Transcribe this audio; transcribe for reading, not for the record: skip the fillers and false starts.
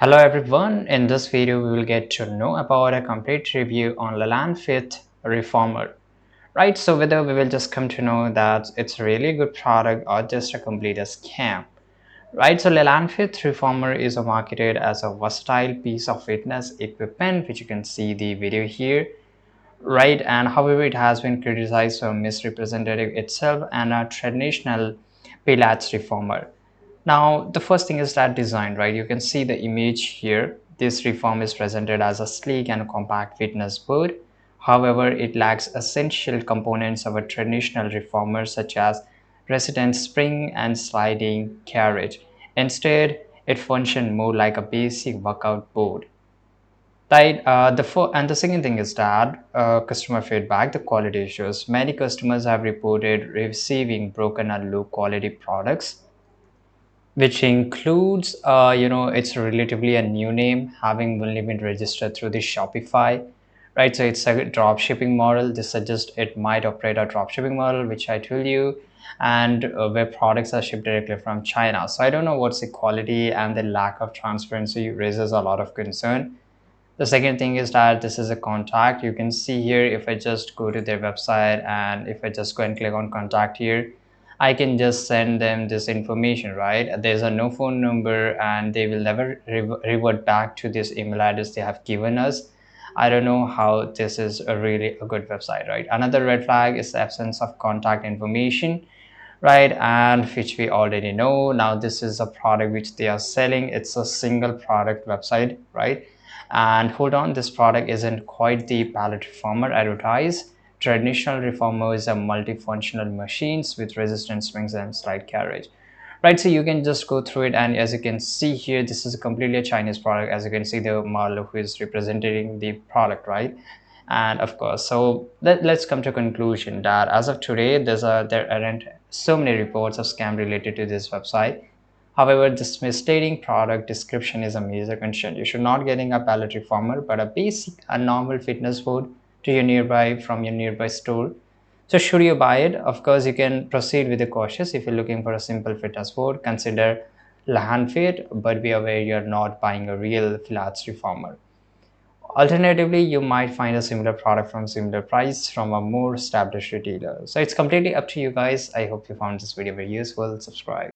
Hello everyone, in this video we will get to know about a complete review on Lhanelfit Reformer. Right, so whether we will just come to know that it's a really good product or just a complete scam. Right, so Lhanelfit Reformer is marketed as a versatile piece of fitness equipment, which you can see the video here. Right, and however it has been criticized for misrepresentative itself and a traditional Pilates reformer. Now, the first thing is that design, right? You can see the image here. This reform is presented as a sleek and compact fitness board. However, it lacks essential components of a traditional reformer such as resident spring and sliding carriage. Instead, it functions more like a basic workout board. Right. And the second thing is that customer feedback, the quality issues. Many customers have reported receiving broken or low quality products, which includes it's relatively a new name having only been registered through the Shopify, right? So it's a drop shipping model. This suggests it might operate a drop shipping model, which I told you, and where products are shipped directly from China. So I don't know what's the quality, and the lack of transparency raises a lot of concern. The second thing is that this is a contact. You can see here, if I just go to their website and if I just go and click on contact here, I can just send them this information, right? There's a no phone number and they will never revert back to this email address they have given us. I don't know how this is a really a good website, right? Another red flag is the absence of contact information, right? And which we already know. Now this is a product which they are selling. It's a single product website, right? And hold on, this product isn't quite the pallet reformer advertised. Traditional reformers are multifunctional machines with resistant springs and slide carriage, right? So you can just go through it, and as you can see here, this is a completely a Chinese product. As you can see, the model who is representing the product, right? And of course, so let's come to conclusion that as of today, there aren't so many reports of scam related to this website. However, this misleading product description is a major concern. You should not getting a pallet reformer, but a basic, a normal fitness board to your nearby from your nearby store. So should you buy it? Of course, you can proceed with the cautious. If you're looking for a simple fitness board, consider Lhanelfit, but be aware you're not buying a real Pilates reformer. Alternatively, you might find a similar product from similar price from a more established retailer. So it's completely up to you guys. I hope you found this video very useful. Subscribe.